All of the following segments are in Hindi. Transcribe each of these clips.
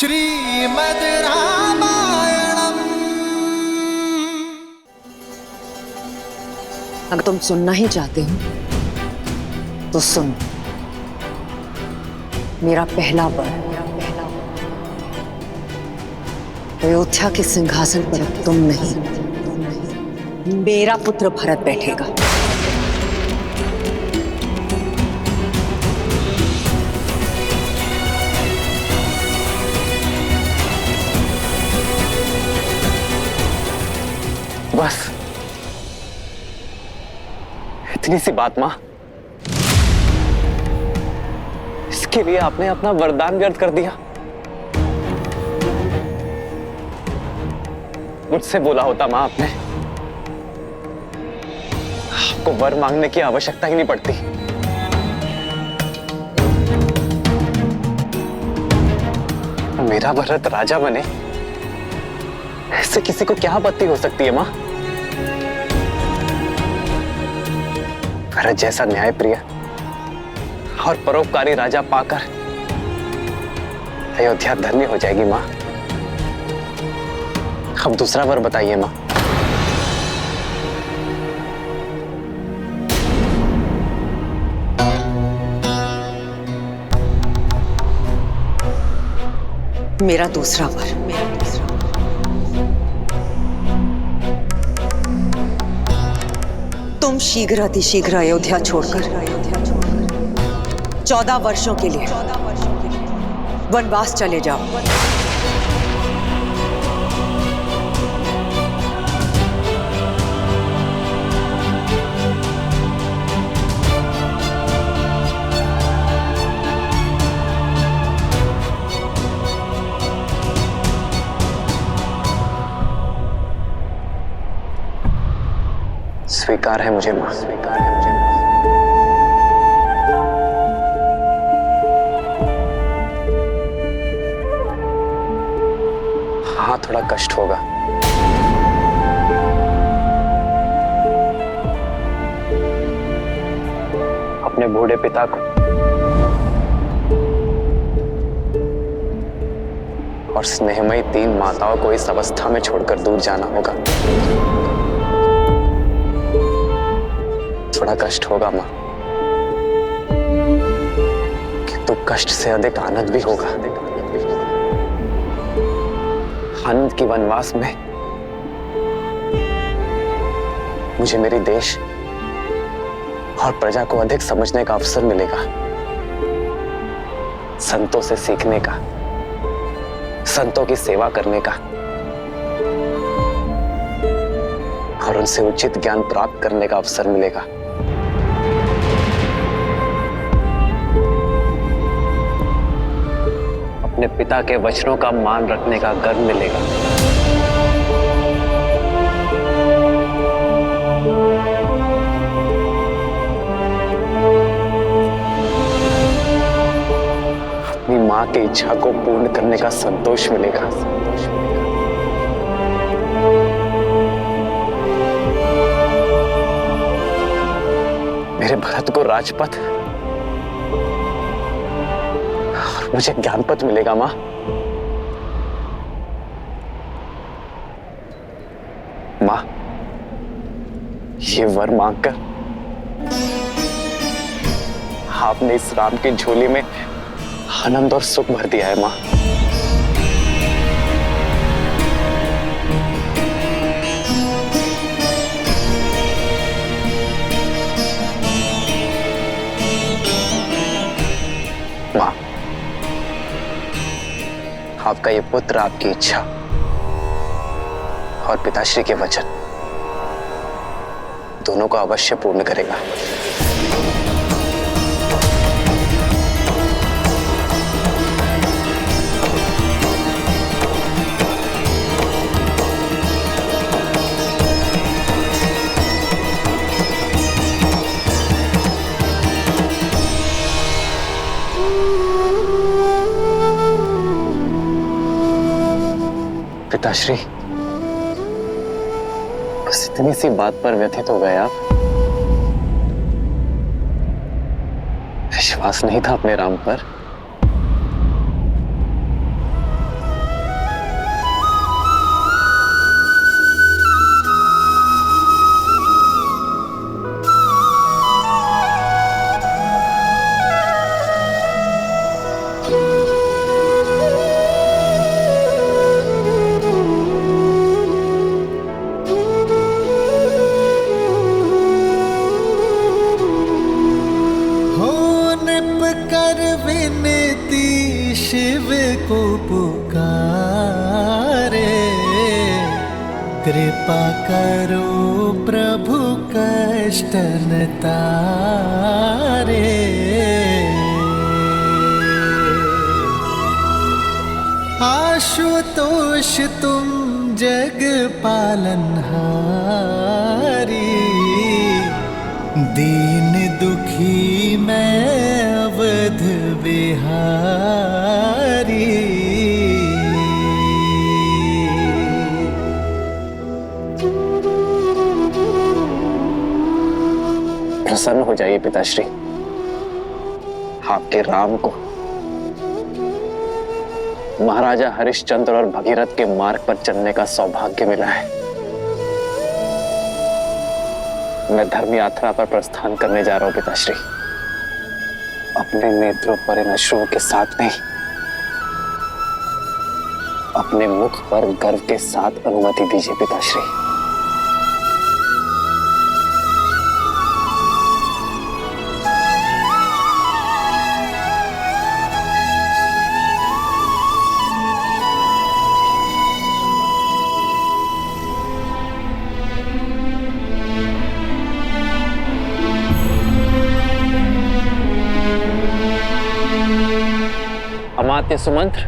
श्रीमद् रामायणम्। अगर तुम सुनना ही चाहते हो तो सुन। मेरा पहला वर अयोध्या के सिंहासन पर अब तुम नहीं, मेरा पुत्र भरत बैठेगा। बस इतनी सी बात मां, इसके लिए आपने अपना वरदान व्यर्थ कर दिया। मुझसे बोला होता मां आपने, आपको वर मांगने की आवश्यकता ही नहीं पड़ती। मेरा भरत राजा बने, इससे किसी को क्या आपत्ति हो सकती है मां? भरत जैसा न्यायप्रिय और परोपकारी राजा पाकर अयोध्या धन्य हो जाएगी मां। अब दूसरा वर बताइए मां। मेरा दूसरा वर तुम शीघ्र अतिशीघ्र अयोध्या छोड़कर 14 वर्षों के लिए वनवास चले जाओ। स्वीकार है मुझे मां, स्वीकार है मुझे। हाँ, थोड़ा कष्ट होगा। अपने बूढ़े पिता को और स्नेहमयी 3 माताओं को इस अवस्था में छोड़कर दूर जाना होगा। थोड़ा कष्ट होगा मां, किंतु कष्ट से अधिक आनंद भी होगा। आनंद की वनवास में मुझे मेरी देश और प्रजा को अधिक समझने का अवसर मिलेगा, संतों से सीखने का, संतों की सेवा करने का और उनसे उचित ज्ञान प्राप्त करने का अवसर मिलेगा। अपने पिता के वचनों का मान रखने का गर्व मिलेगा। अपनी मां की इच्छा को पूर्ण करने का संतोष मिलेगा। मेरे भरत को राजपथ और मुझे ज्ञानपथ मिलेगा मां। मां, ये वर मांगकर आपने इस राम की झोली में आनंद और सुख भर दिया है मां। मां, आपका ये पुत्र आपकी इच्छा और पिताश्री के वचन दोनों को अवश्य पूर्ण करेगा। पिताश्री, बस इतनी सी बात पर व्यथित हो गए आप। विश्वास नहीं था अपने राम पर, पुकारे, कृपा करो प्रभु कष्ट न तारे। आशुतोष तुम जग पालनहारी, दीन दुखी मैं अवध बिहारी। प्रसन्न हो जाइए पिताश्री, आपके राम को महाराजा हरिश्चंद्र और भगीरथ के मार्ग पर चलने का सौभाग्य मिला है। मैं धर्म यात्रा पर प्रस्थान करने जा रहा हूं पिताश्री। अपने नेत्रों पर इन अश्रुओं के साथ नहीं, अपने मुख पर गर्व के साथ अनुमति दीजिए पिताश्री। अमात्य सुमंत्र,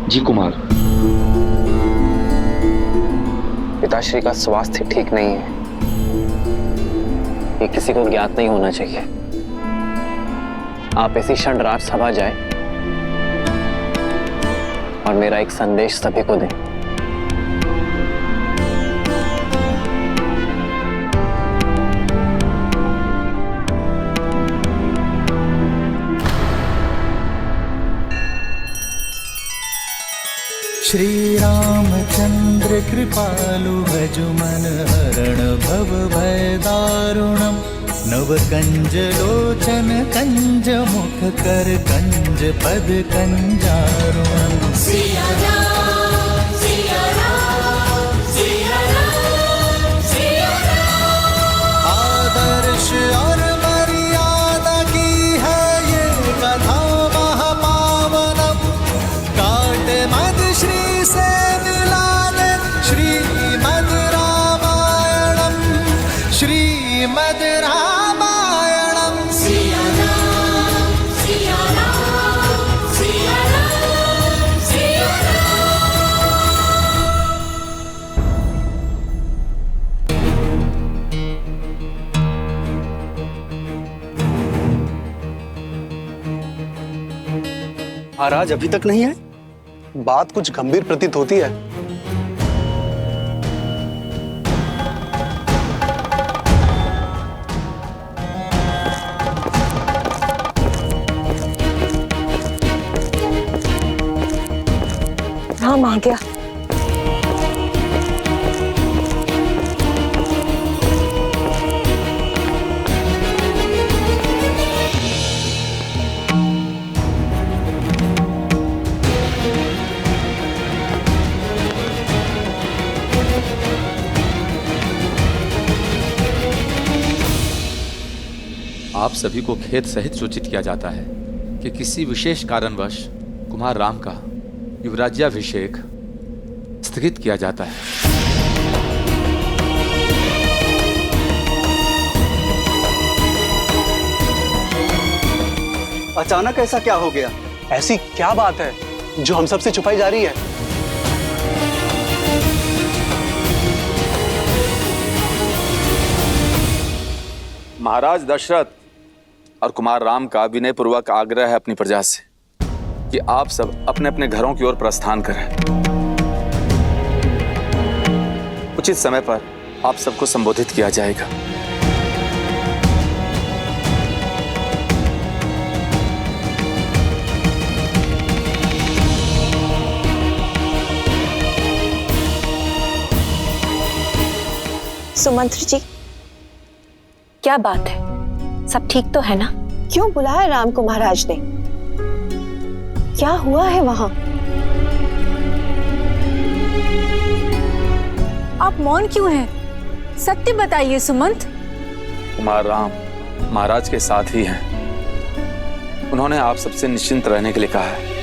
जी कुमार। पिताश्री का स्वास्थ्य ठीक नहीं है, ये किसी को ज्ञात नहीं होना चाहिए। आप इसी क्षण राजसभा जाएं और मेरा एक संदेश सभी को दें। श्री रामचंद्र कृपालु भजुमन हरण भव भय दारुणम, नव कंज लोचन कंज मुख कर कंज पद कंजारुणम। सिया राम, सिया राम, सिया राम, सिया राम। आदर्श और मर्यादा की है ये कथा महापावनम, काट मद श्री से मिला दे श्रीमद् रामायणम, श्रीमद् रामायणम। सिया राम, सिया राम, सिया राम, सिया महाराज अभी तक नहीं है? बात कुछ गंभीर प्रतीत होती है। राम आ गया। आप सभी को खेद सहित सूचित किया जाता है कि किसी विशेष कारणवश कुमार राम का युवराज्याभिषेक स्थगित किया जाता है। अचानक ऐसा क्या हो गया? ऐसी क्या बात है जो हम सबसे छुपाई जा रही है? महाराज दशरथ और कुमार राम का विनय पूर्वक आग्रह है अपनी प्रजा से कि आप सब अपने अपने घरों की ओर प्रस्थान करें। उचित समय पर आप सबको संबोधित किया जाएगा। सुमंत्र जी, क्या बात है? सब ठीक तो है ना? क्यों बुलाया राम को महाराज ने? क्या हुआ है वहां? आप मौन क्यों हैं? सत्य बताइए सुमंत, कुमार राम महाराज के साथ ही हैं। उन्होंने आप सबसे निश्चिंत रहने के लिए कहा है।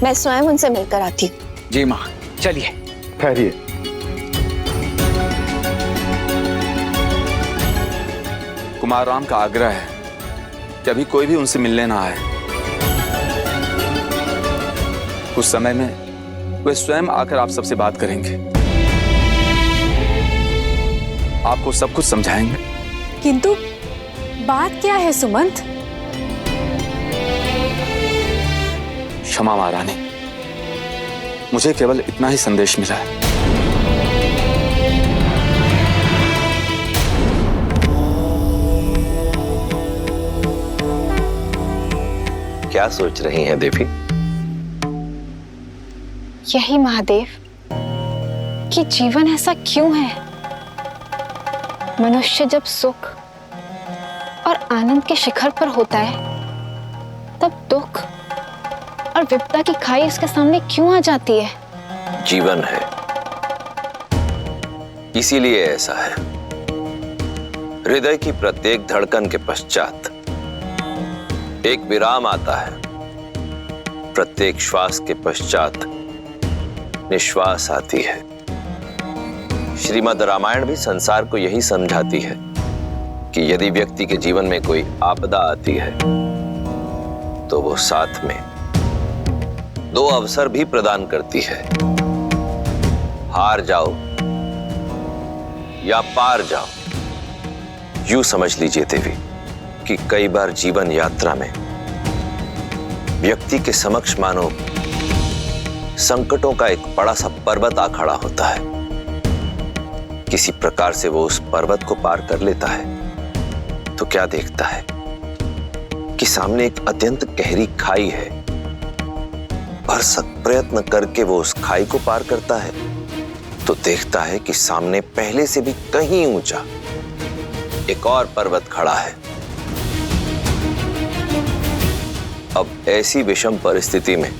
मैं स्वयं उनसे मिलकर आती हूँ। जी माँ, चलिए। ठहरिए। कुमार राम का आग्रह है कि अभी कोई भी उनसे मिलने ना आए। कुछ समय में वे स्वयं आकर आप सबसे बात करेंगे, आपको सब कुछ समझाएंगे। किंतु बात क्या है सुमंत? क्षमा महारानी, मुझे केवल इतना ही संदेश मिला है। क्या सोच रही हैं देवी? यही महादेव कि जीवन ऐसा क्यों है? मनुष्य जब सुख और आनंद के शिखर पर होता है तब दुख और विपदा की खाई उसके सामने क्यों आ जाती है? जीवन है, इसीलिए ऐसा है। हृदय की प्रत्येक धड़कन के पश्चात एक विराम आता है। प्रत्येक श्वास के पश्चात निश्वास आती है। श्रीमद् रामायण भी संसार को यही समझाती है कि यदि व्यक्ति के जीवन में कोई आपदा आती है तो वो साथ में दो अवसर भी प्रदान करती है। हार जाओ या पार जाओ। यूं समझ लीजिए देवी कि कई बार जीवन यात्रा में व्यक्ति के समक्ष मानो संकटों का एक बड़ा सा पर्वत आ खड़ा होता है। किसी प्रकार से वो उस पर्वत को पार कर लेता है तो क्या देखता है कि सामने एक अत्यंत गहरी खाई है। भरसक प्रयत्न करके वो उस खाई को पार करता है तो देखता है कि सामने पहले से भी कहीं ऊंचा एक और पर्वत खड़ा है। अब ऐसी विषम परिस्थिति में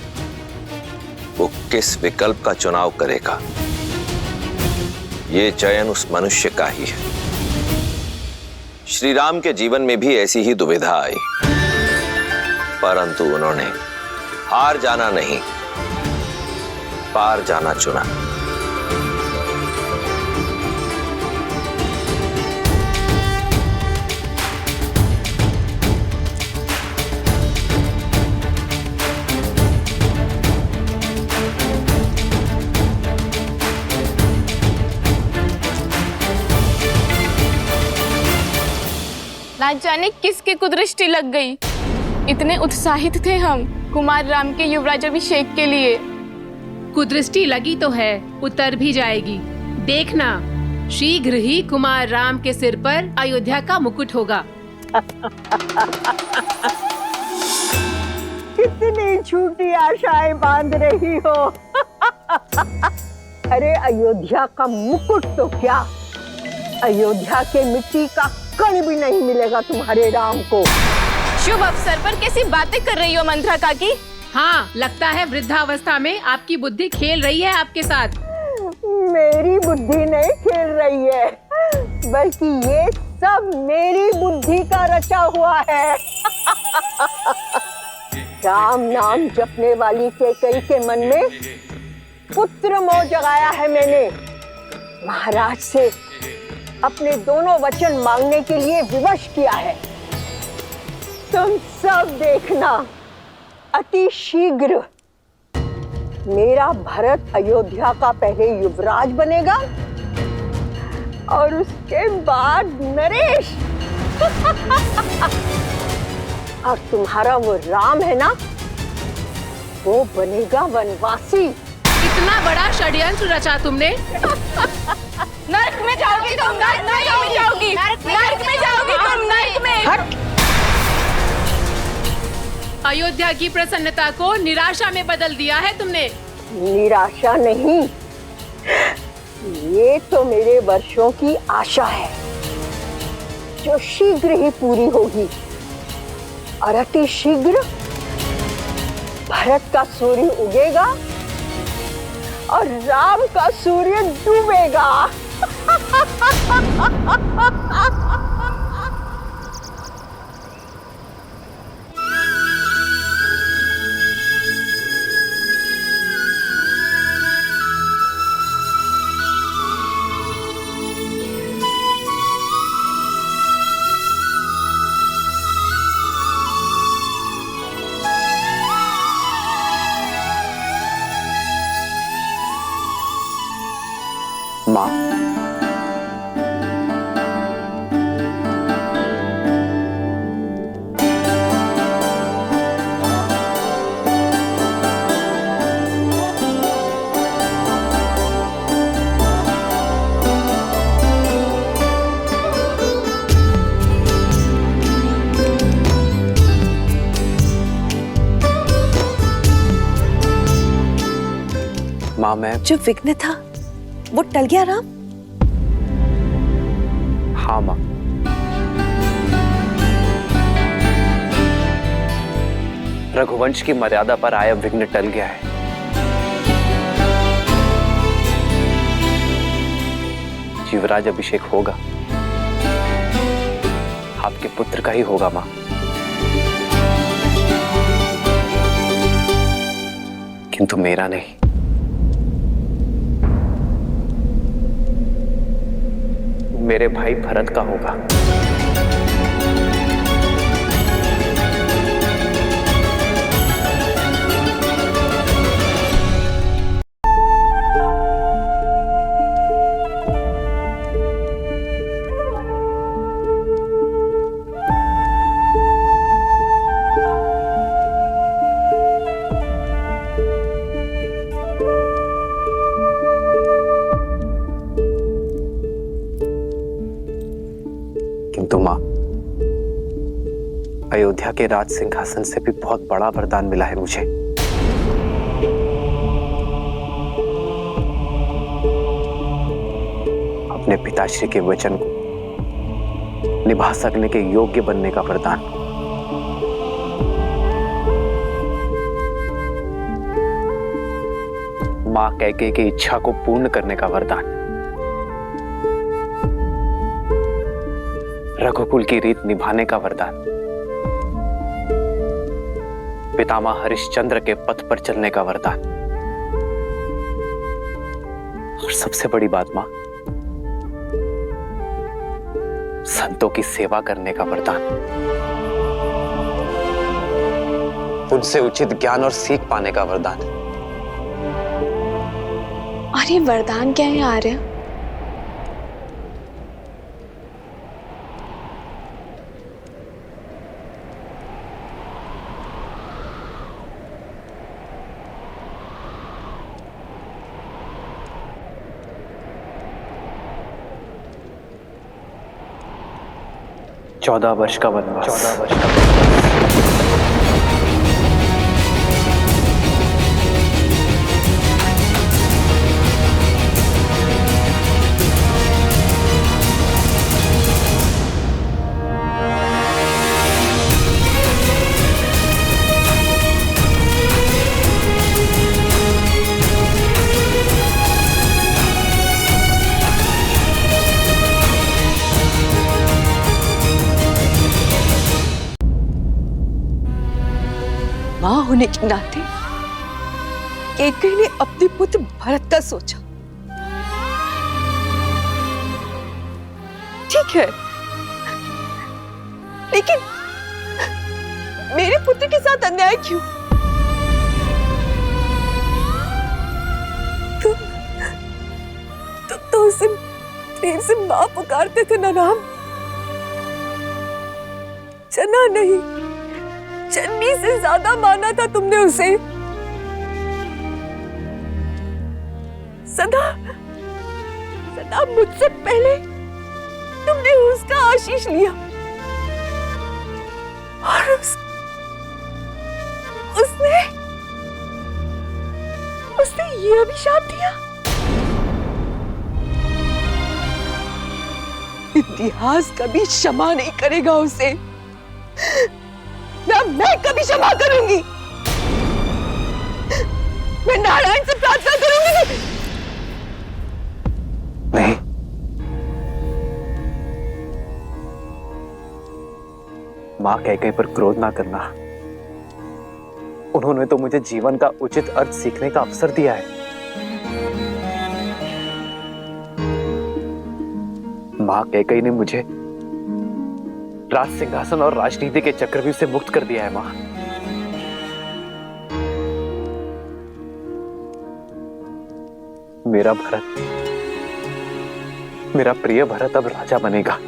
वो किस विकल्प का चुनाव करेगा, ये चयन उस मनुष्य का ही है। श्री राम के जीवन में भी ऐसी ही दुविधा आई, परंतु उन्होंने हार जाना नहीं, पार जाना चुना। ना जाने किसकी कुदृष्टि लग गई। इतने उत्साहित थे हम कुमार राम के युवराज अभिषेक के लिए। कुदृष्टि लगी तो है, उतर भी जाएगी। देखना, शीघ्र ही कुमार राम के सिर पर अयोध्या का मुकुट होगा। कितनी झूठी आशाएं बांध रही हो। अरे अयोध्या का मुकुट तो क्या, अयोध्या के मिट्टी का कण भी नहीं मिलेगा तुम्हारे राम को। शुभ अवसर पर कैसी बातें कर रही हो मंत्रा काकी? हाँ, लगता है वृद्धावस्था में आपकी बुद्धि खेल रही है आपके साथ। मेरी बुद्धि नहीं खेल रही है, बल्कि ये सब मेरी बुद्धि का रचा हुआ है। राम नाम जपने वाली कैकेयी के मन में पुत्र मोह जगाया है मैंने। महाराज से अपने दोनों वचन मांगने के लिए विवश किया है। तुम सब देखना, अति शीघ्र मेरा भरत अयोध्या का पहले युवराज बनेगा और उसके बाद नरेश। और तुम्हारा वो राम है ना, वो बनेगा वनवासी। इतना बड़ा षड्यंत्र रचा तुमने। नरक में जाओगी तुम, नरक में जाओगी, नरक में जाओगी तुम, नरक में। अयोध्या की प्रसन्नता को निराशा में बदल दिया है तुमने। निराशा नहीं, ये तो मेरे वर्षों की आशा है जो शीघ्र ही पूरी होगी। और अति शीघ्र भरत का सूर्य उगेगा और राम का सूर्य डूबेगा। माँ मैं जो विघ्न था वो टल गया राम? हाँ माँ, रघुवंश की मर्यादा पर आया विघ्न टल गया है। युवराज अभिषेक होगा, आपके पुत्र का ही होगा माँ। किंतु मेरा नहीं। मेरे भाई भरत का होगा। किंतु मां, अयोध्या के राज सिंहासन से भी बहुत बड़ा वरदान मिला है मुझे। अपने पिताश्री के वचन को निभा सकने के योग्य बनने का वरदान। मां कैकेयी की इच्छा को पूर्ण करने का वरदान। रघुकुल की रीत निभाने का वरदान। पितामह हरिश्चंद्र के पथ पर चलने का वरदान। और सबसे बड़ी बात मां, संतों की सेवा करने का वरदान। उनसे उचित ज्ञान और सीख पाने का वरदान। और ये वरदान क्या है आर्य? चौदह वर्ष का वनवास। 14 वर्ष का मां होने के नाते कैकेयी ने अपने पुत्र भरत का सोचा। ठीक है, लेकिन मेरे पुत्र के साथ अन्याय क्यों? तुम तो उसे प्रेम से मां पुकारते थे ना राम? जना नहीं, जन्मी से ज्यादा माना था तुमने उसे। सदा सदा मुझसे पहले तुमने उसका आशीष लिया और उसने ये अभिशाप दिया। इतिहास कभी क्षमा नहीं करेगा उसे, ना मैं कभी क्षमा करूंगी। मैं नारायण से प्रार्थना करूंगी। नहीं, मां कैकेयी पर क्रोध ना करना। उन्होंने तो मुझे जीवन का उचित अर्थ सीखने का अवसर दिया है। मां कैकेयी ने मुझे राज सिंहासन और राजनीति के चक्रव्यूह से मुक्त कर दिया है मां। मेरा भरत, मेरा प्रिय भरत अब राजा बनेगा।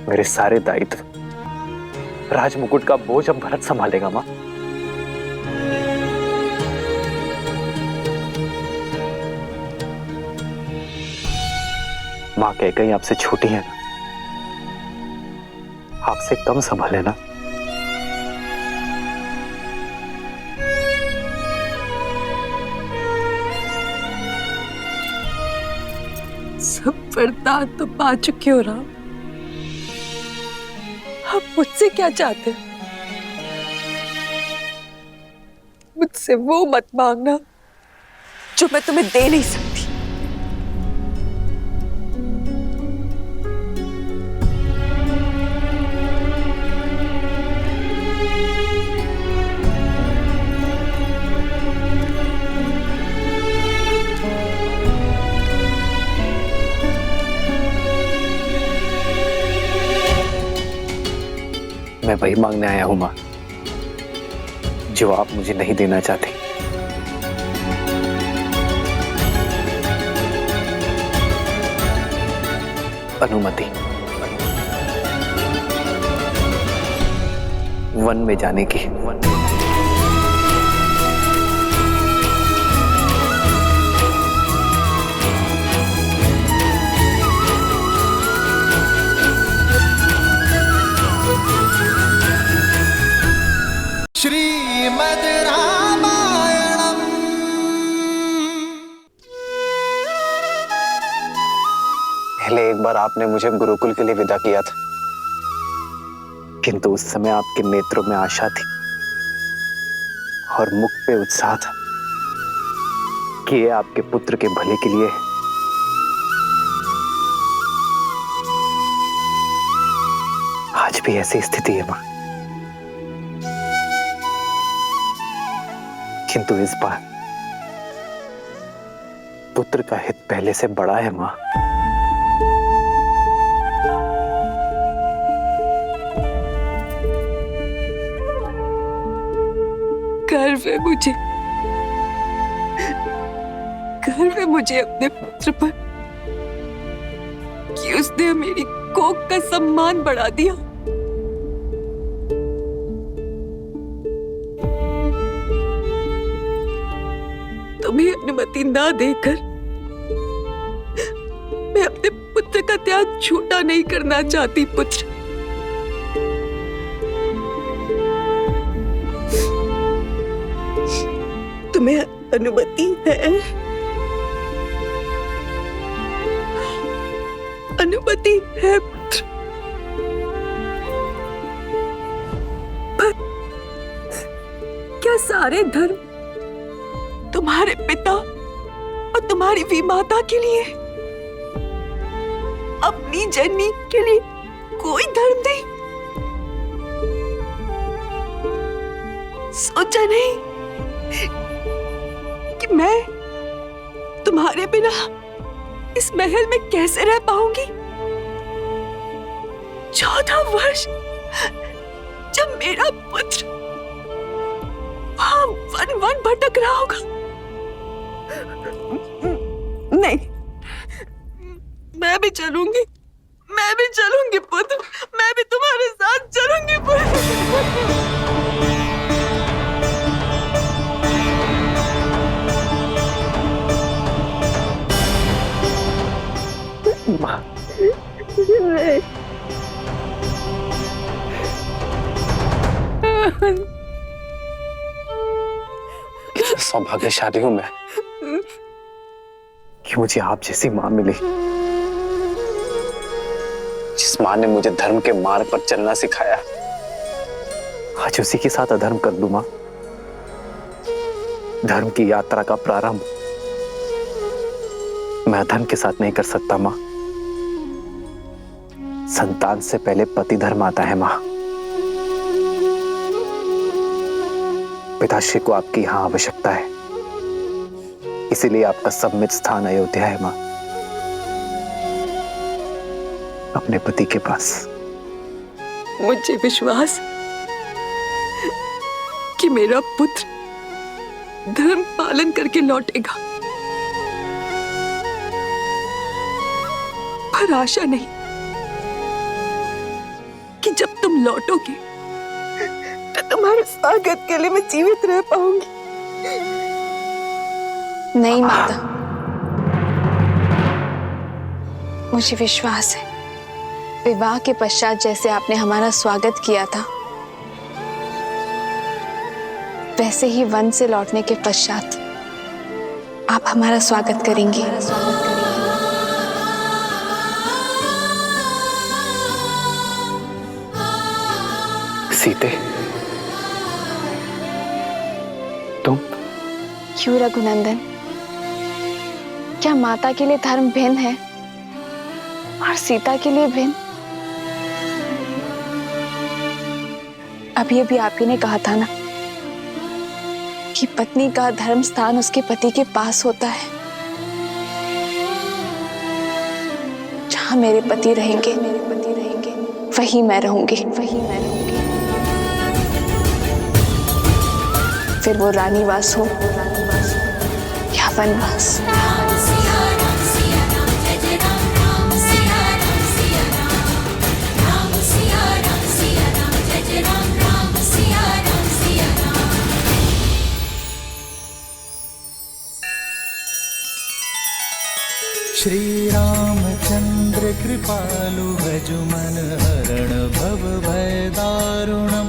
मेरे सारे दायित्व, राजमुकुट का बोझ अब भरत संभालेगा मां। मां कैकेयी आपसे छोटी है ना, आपसे कम संभाले ना। वरदान तो पा चुकी हो राम। आप मुझसे क्या चाहते हो? मुझसे वो मत मांगना जो मैं तुम्हें दे नहीं सकती। मैं वही मांगने आया हूं मां जो आप मुझे नहीं देना चाहते। अनुमति वन में जाने की। श्रीमद् रामायणम्। पहले एक बार आपने मुझे गुरुकुल के लिए विदा किया था, किंतु उस समय आपके नेत्रों में आशा थी और मुख पे उत्साह था कि ये आपके पुत्र के भले के लिए है। आज भी ऐसी स्थिति है मां, किंतु इस बार पुत्र का हित पहले से बड़ा है मां। गर्व है मुझे, गर्व है मुझे अपने पुत्र पर कि उसने मेरी कोख का सम्मान बढ़ा दिया। तुम्हें अनुमति ना देकर मैं अपने पुत्र का त्याग झूठा नहीं करना चाहती। पुत्र, तुम्हें अनुमति है, अनुमति है पुत्र, पर क्या सारे धर्म तुम्हारे पिता और तुम्हारी विमाता के लिए, अपनी जननी के लिए कोई धर्म नहीं? सोचा नहीं कि मैं तुम्हारे बिना इस महल में कैसे रह पाऊंगी? 14 वर्ष जब मेरा पुत्र वहां वन वन भटक रहा होगा। नहीं, मैं भी चलूंगी, मैं भी चलूंगी पुत्र, मैं भी तुम्हारे साथ चलूंगी पुत्र। मां, कितना सौभाग्यशाली हूं मैं कि मुझे आप जैसी मां मिली, जिस मां ने मुझे धर्म के मार्ग पर चलना सिखाया। आज उसी के साथ अधर्म कर दूं मां। धर्म की यात्रा का प्रारंभ मैं अधर्म के साथ नहीं कर सकता मां। संतान से पहले पति धर्म आता है मां। पिताश्री को आपकी यहां आवश्यकता है, इसीलिए आपका सम्मित स्थान अयोध्या है मां, अपने पति के पास। मुझे विश्वास कि मेरा पुत्र धर्म पालन करके लौटेगा, पर आशा नहीं कि जब तुम लौटोगे तो तुम्हारे स्वागत के लिए मैं जीवित रह पाऊंगी। नहीं माता, मुझे विश्वास है विवाह के पश्चात जैसे आपने हमारा स्वागत किया था, वैसे ही वन से लौटने के पश्चात आप हमारा स्वागत करेंगी। सीते, तुम? क्यों रघुनंदन, क्या माता के लिए धर्म भिन्न है और सीता के लिए भिन्न? अभी अभी आप ही ने कहा था ना कि पत्नी का धर्म स्थान उसके पति के पास होता है। जहां मेरे पति रहेंगे वहीं मैं रहूंगी। फिर वो रानीवास हो या वनवास। राम सिया राम, जय जय राम, राम सिया राम, राम सिया राम, जय जय राम, राम सिया राम। श्री रामचंद्र कृपालु भजुमन हरण भव भय दारुणम।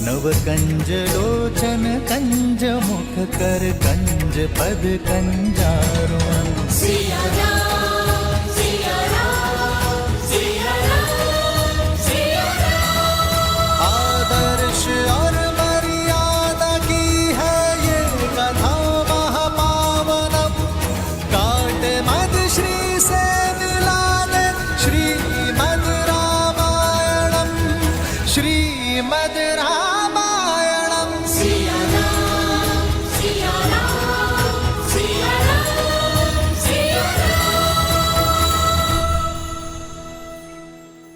नव कंज लोचन कंज मुख कर कंज पद कंजारुणम। सिया राम, सिया राम, सिया राम, सिया राम। आदर्श और मर्यादा की है ये कथा महापावनम। काट मद श्री से मिला दे श्रीमद् रामायणम, श्रीमद् रामायणम। सिया राम, सिया राम, सिया राम, सिया राम।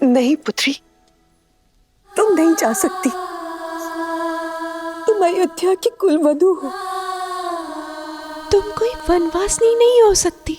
नहीं पुत्री, तुम नहीं जा सकती। तुम अयोध्या की कुलवधू हो। तुम कोई वनवासिनी नहीं हो सकती।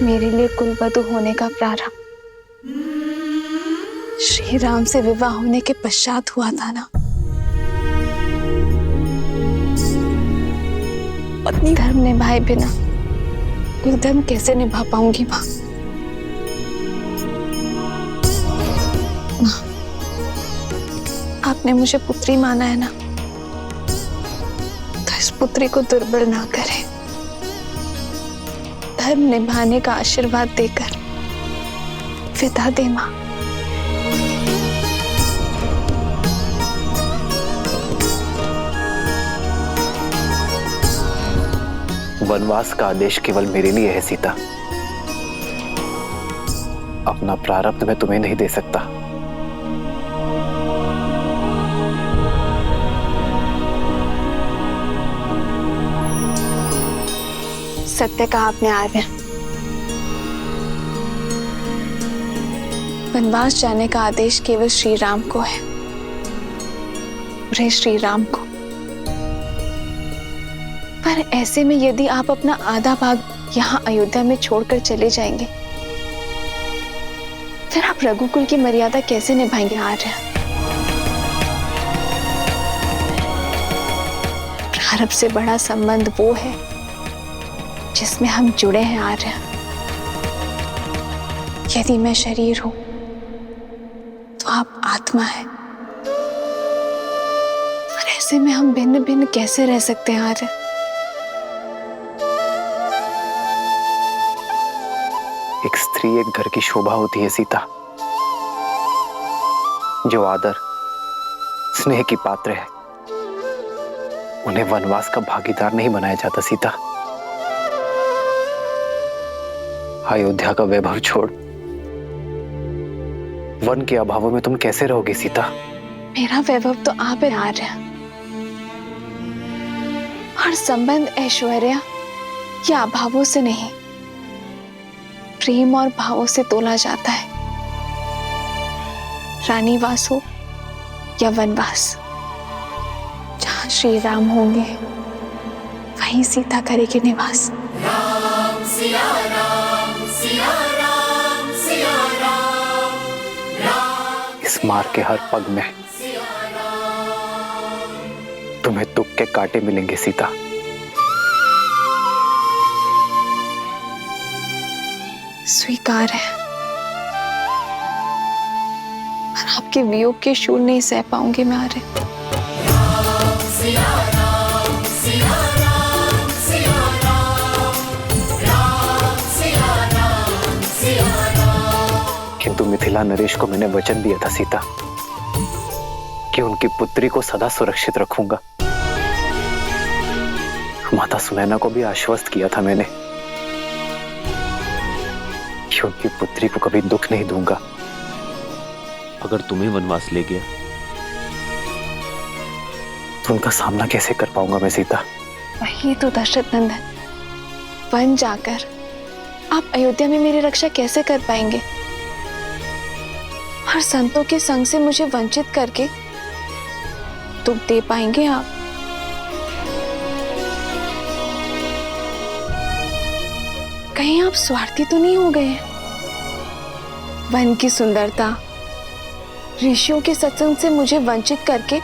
मेरे लिए कुलवधू होने का प्रारंभ श्री राम से विवाह होने के पश्चात हुआ था ना। पत्नी धर्म निभाए बिना कुल धर्म कैसे निभा पाऊंगी माँ? आपने मुझे पुत्री माना है ना, तो इस पुत्री को दुर्बल ना करें। धर्म निभाने का आशीर्वाद देकर विदा दे मां। वनवास का आदेश केवल मेरे लिए है सीता। अपना प्रारब्ध मैं तुम्हें नहीं दे सकता। सत्य कहा आपने आर्य। वनवास जाने का आदेश केवल श्री राम को है, श्री राम को। पर ऐसे में यदि आप अपना आधा भाग यहाँ अयोध्या में छोड़कर चले जाएंगे, फिर आप रघुकुल की मर्यादा कैसे निभाएंगे आर्य? प्रारब्ध से बड़ा संबंध वो है जिसमें हम जुड़े हैं आर्य। यदि मैं शरीर हूं तो आप आत्मा है, और ऐसे में हम भिन्न भिन्न कैसे रह सकते हैं आर्य? एक स्त्री एक घर की शोभा होती है सीता। जो आदर स्नेह की पात्र है, उन्हें वनवास का भागीदार नहीं बनाया जाता सीता। अयोध्या का वैभव छोड़ वन के अभावों में तुम कैसे रहोगी सीता? मेरा वैभव तो आप है आर्य। हर संबंध ऐश्वर्य या अभावों से नहीं, प्रेम और भावों से तोला जाता है। रानीवास हो या वनवास, जहां श्री राम होंगे वहीं सीता करेगी निवास। राम सिया राम, सिया राम, सिया राम, राम। इस मार्ग के हर पग में तुम्हें दुख के कांटे मिलेंगे सीता। स्वीकार है। आपके वियोग के शूल नहीं सह पाऊंगी मैं आर्य। किंतु मिथिला नरेश को मैंने वचन दिया था सीता कि उनकी पुत्री को सदा सुरक्षित रखूंगा। माता सुनैना को भी आश्वस्त किया था मैंने कि उनकी पुत्री को कभी दुख नहीं दूंगा। अगर तुम्हें वनवास ले गया तो उनका सामना कैसे कर पाऊंगा मैं सीता? वही तो दशरथ नंदन, वन जाकर आप अयोध्या में मेरी रक्षा कैसे कर पाएंगे? और संतों के संग से मुझे वंचित करके दुख दे पाएंगे आप? कहीं आप स्वार्थी तो नहीं हो गए हैं? वन की सुंदरता, ऋषियों के सत्संग से मुझे वंचित करके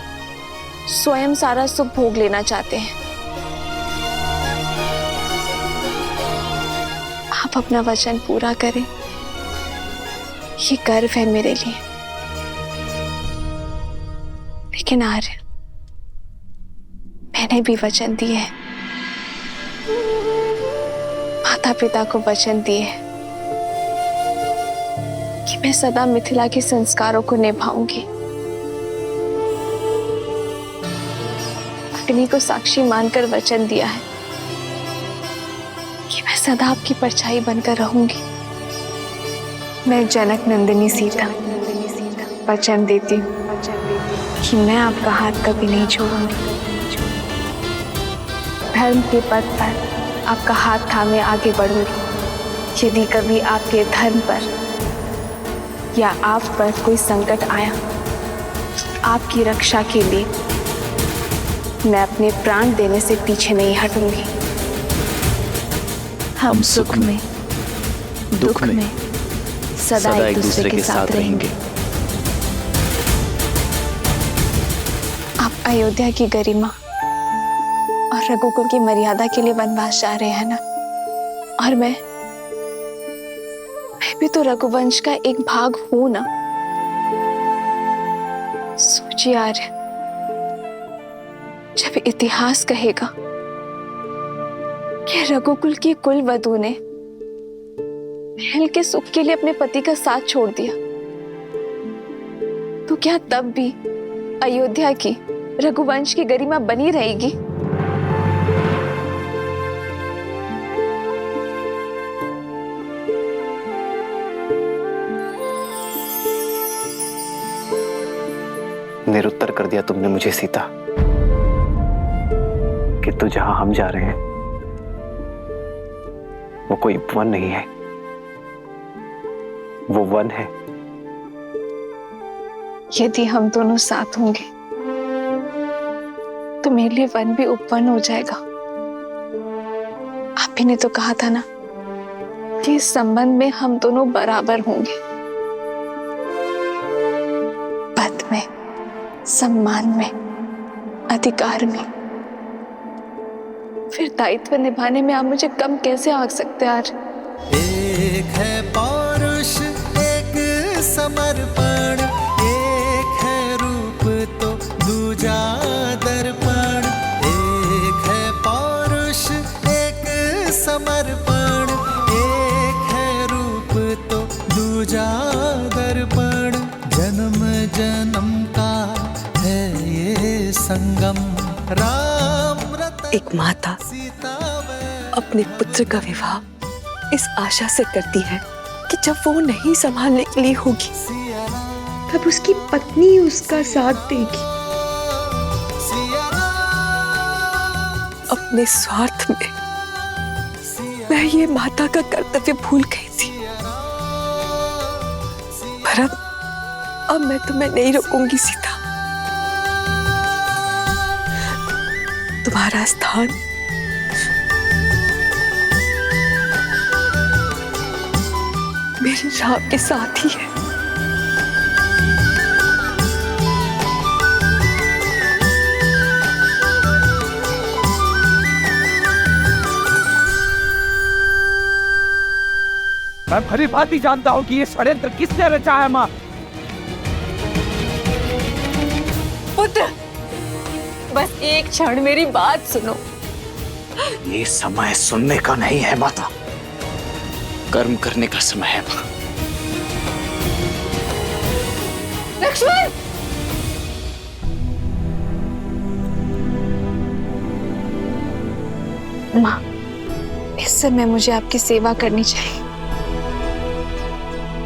स्वयं सारा सुख भोग लेना चाहते हैं। आप अपना वचन पूरा करें, ये गर्व है मेरे लिए। लेकिन आर्य, मैंने भी वचन दिए हैं, माता पिता को वचन दिए हैं कि मैं सदा मिथिला के संस्कारों को निभाऊंगी। अग्नि को साक्षी मानकर वचन दिया है कि मैं सदा आपकी परछाई बनकर रहूंगी। मैं जनक नंदिनी सीता वचन देती हूँ कि मैं आपका हाथ कभी नहीं छोड़ूंगी। धर्म के पथ पर आपका हाथ थामे आगे बढ़ूंगी। यदि कभी आपके धर्म पर या आप पर कोई संकट आया, आपकी रक्षा के लिए मैं अपने प्राण देने से पीछे नहीं हटूंगी। हम सुख में दुख में सदा एक दूसरे के साथ रहेंगे। आप अयोध्या की गरिमा और रघुकुल की मर्यादा के लिए वनवास जा रहे हैं ना? और मैं भी तो रघुवंश का एक भाग हूं ना। सोचिए आर्य, जब इतिहास कहेगा कि रघुकुल की कुल वधू ने महल के सुख के लिए अपने पति का साथ छोड़ दिया, तो क्या तब भी अयोध्या की रघुवंश की गरिमा बनी रहेगी? निरुत्तर कर दिया तुमने मुझे सीता कि तो जहां हम जा रहे हैं वो कोई वन नहीं है, वो वन है। यदि हम दोनों साथ होंगे तो मेरे लिए वन भी उपवन हो जाएगा। आप ही ने तो कहा था ना कि इस संबंध में हम दोनों बराबर होंगे, पद में, सम्मान में, अधिकार में। फिर दायित्व निभाने में आप मुझे कम कैसे आंक सकते हैं? आज एक है पौरुष, एक समर्पण, एक है रूप तो दूजा दर्पण। एक है पौरुष, एक समर्पण, एक है रूप तो दूजा दर्पण। जन्म जन्म का है ये संगम, राम रतन एक माता अपने पुत्र का विवाह इस आशा से करती है कि जब वो नहीं संभालने के लिए होगी तब उसकी पत्नी उसका साथ देगी। अपने स्वार्थ में मैं ये माता का कर्तव्य भूल गई थी, पर अब मैं तुम्हें नहीं रोकूंगी सीता। तुम्हारा स्थान मेरे राम के साथ ही है। मैं भली भांति जानता हूं कि ये षड्यंत्र किसने रचा है मां। पुत्र, बस एक क्षण मेरी बात सुनो। ये समय सुनने का नहीं है माता, कर्म करने का समय है मां। लक्ष्मण! माँ, इस समय मुझे आपकी सेवा करनी चाहिए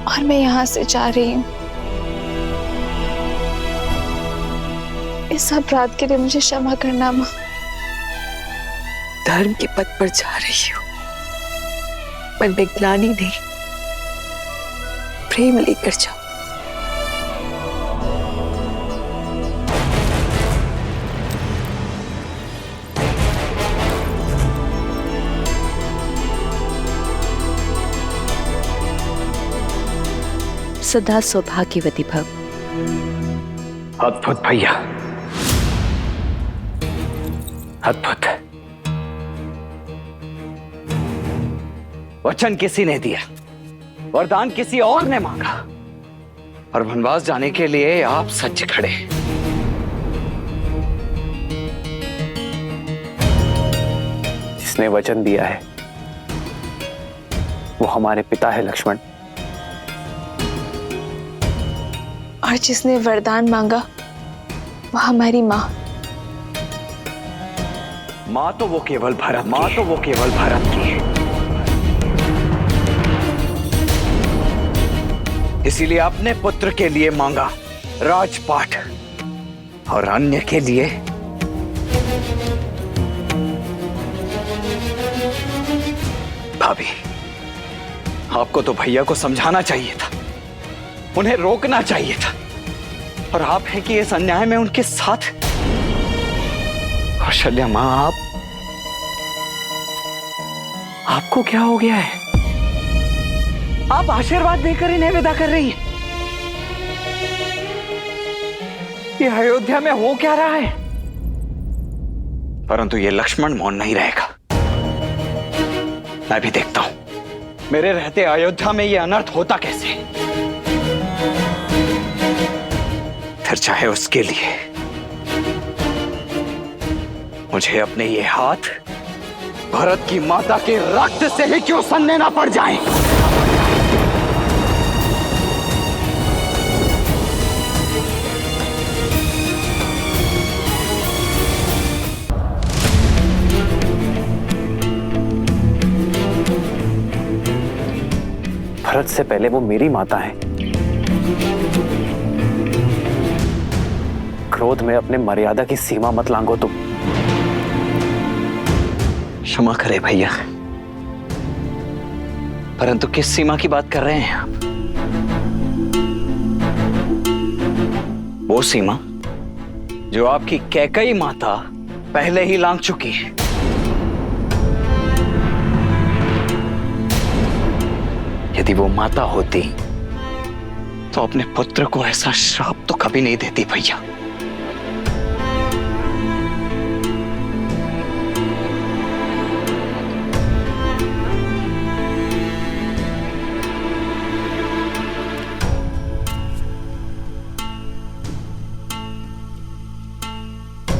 और मैं यहाँ से जा रही हूँ। इस अपराध के लिए मुझे क्षमा करना माँ। धर्म के पथ पर जा रही हूँ, मन में ग्लानि नहीं, प्रेम लेकर जाओ। सदा सौभाग्यवती भव। अद्भुत भैया, अद्भुत। वचन किसी ने दिया, वरदान किसी और ने मांगा, और वनवास जाने के लिए आप सच खड़े। जिसने वचन दिया है वो हमारे पिता है लक्ष्मण, और जिसने वरदान मांगा वो हमारी माँ। माँ तो वो केवल भरत की है। इसीलिए अपने पुत्र के लिए मांगा राजपाट, और अन्य के लिए भाभी। आपको तो भैया को समझाना चाहिए था, उन्हें रोकना चाहिए था, और आप हैं कि इस अन्याय में उनके साथ। कौशल्या मां, आपको क्या हो गया है? आप आशीर्वाद देकर इन्हें विदा कर रही हैं। ये अयोध्या में हो क्या रहा है? परंतु ये लक्ष्मण मौन नहीं रहेगा। मैं भी देखता हूं मेरे रहते अयोध्या में ये अनर्थ होता कैसे। फिर चाहे उसके लिए मुझे अपने ये हाथ भरत की माता के रक्त से ही क्यों सनने ना पड़ जाएं। भरत से पहले वो मेरी माता है। क्रोध में अपने मर्यादा की सीमा मत लांघो तुम। क्षमा करे भैया, परंतु किस सीमा की बात कर रहे हैं आप? वो सीमा जो आपकी कैकई माता पहले ही लांघ चुकी है। यदि वो माता होती तो अपने पुत्र को ऐसा श्राप तो कभी नहीं देती भैया।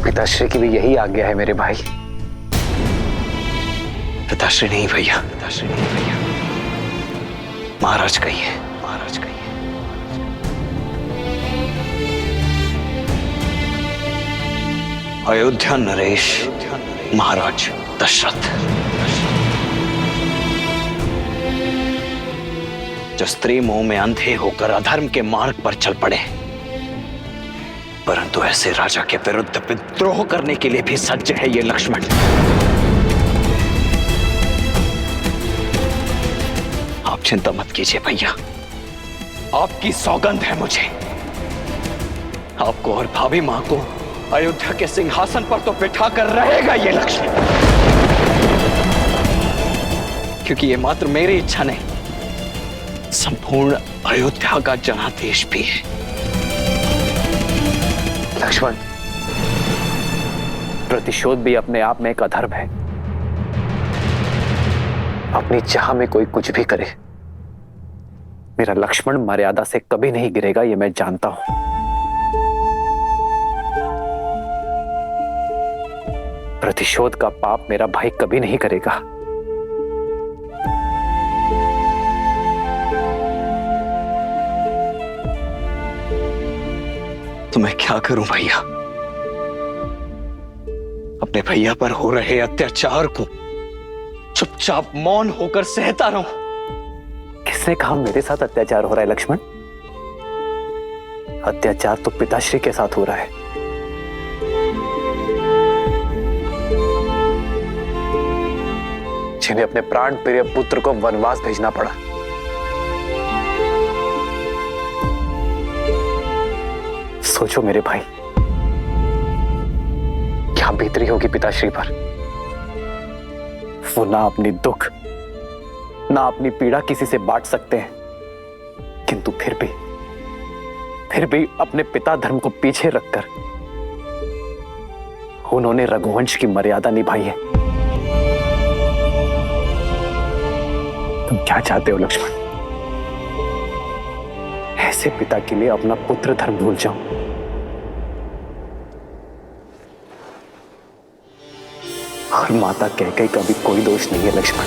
पिताश्री की भी यही आज्ञा है मेरे भाई। पिताश्री नहीं भैया, पिताश्री नहीं भैया, महाराज कहिए, महाराज कहिए। अयोध्या नरेश महाराज दशरथ, जो स्त्री मोह में अंधे होकर अधर्म के मार्ग पर चल पड़े, परंतु ऐसे राजा के विरुद्ध विद्रोह करने के लिए भी सज्ज है ये लक्ष्मण। आप चिंता मत कीजिए भैया, आपकी सौगंध है मुझे। आपको और भाभी मां को अयोध्या के सिंहासन पर तो बिठा कर रहेगा ये लक्ष्मण, क्योंकि ये मात्र मेरी इच्छा नहीं, संपूर्ण अयोध्या का जनादेश भी है। लक्ष्मण, प्रतिशोध भी अपने आप में एक अधर्म है। अपनी चाह में कोई कुछ भी करे, मेरा लक्ष्मण मर्यादा से कभी नहीं गिरेगा, ये मैं जानता हूं। प्रतिशोध का पाप मेरा भाई कभी नहीं करेगा। तो मैं क्या करूं भैया? अपने भैया पर हो रहे अत्याचार को चुपचाप मौन होकर सहता रहूं? किसने कहा मेरे साथ अत्याचार हो रहा है लक्ष्मण? अत्याचार तो पिताश्री के साथ हो रहा है। जिन्हें अपने प्राण प्रिय पुत्र को वनवास भेजना पड़ा। सोचो मेरे भाई, क्या बीतरी होगी पिताश्री पर। वो ना अपनी दुख ना अपनी पीड़ा किसी से बांट सकते हैं, किंतु फिर भी अपने पिता धर्म को पीछे रखकर उन्होंने रघुवंश की मर्यादा निभाई है। तुम क्या चाहते हो लक्ष्मण? ऐसे पिता के लिए अपना पुत्र धर्म भूल जाऊं? और माता कैकेयी का भी कोई दोष नहीं है लक्ष्मण।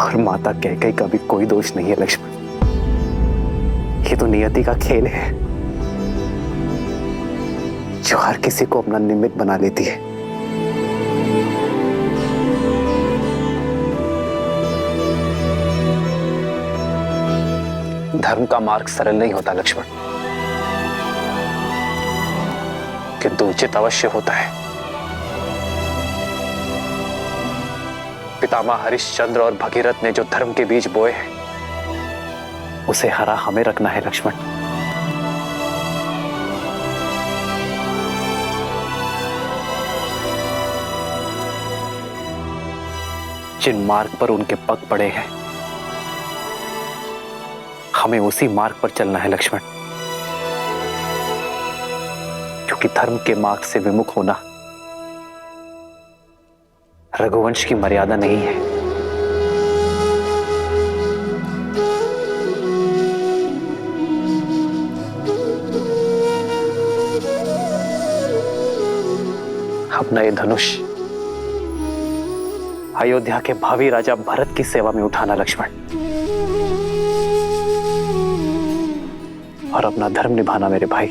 और माता कैकेयी का भी कोई दोष नहीं है लक्ष्मण। ये तो नियति का खेल है जो हर किसी को अपना निमित्त बना लेती है। धर्म का मार्ग सरल नहीं होता लक्ष्मण, किंतु उचित अवश्य होता है। पितामह हरिश्चंद्र और भगीरथ ने जो धर्म के बीज बोए हैं, उसे हरा हमें रखना है लक्ष्मण। जिन मार्ग पर उनके पग पड़े हैं, हमें उसी मार्ग पर चलना है लक्ष्मण। क्योंकि धर्म के मार्ग से विमुख होना रघुवंश की मर्यादा नहीं है। अपना ये धनुष अयोध्या के भावी राजा भरत की सेवा में उठाना लक्ष्मण, और अपना धर्म निभाना मेरे भाई।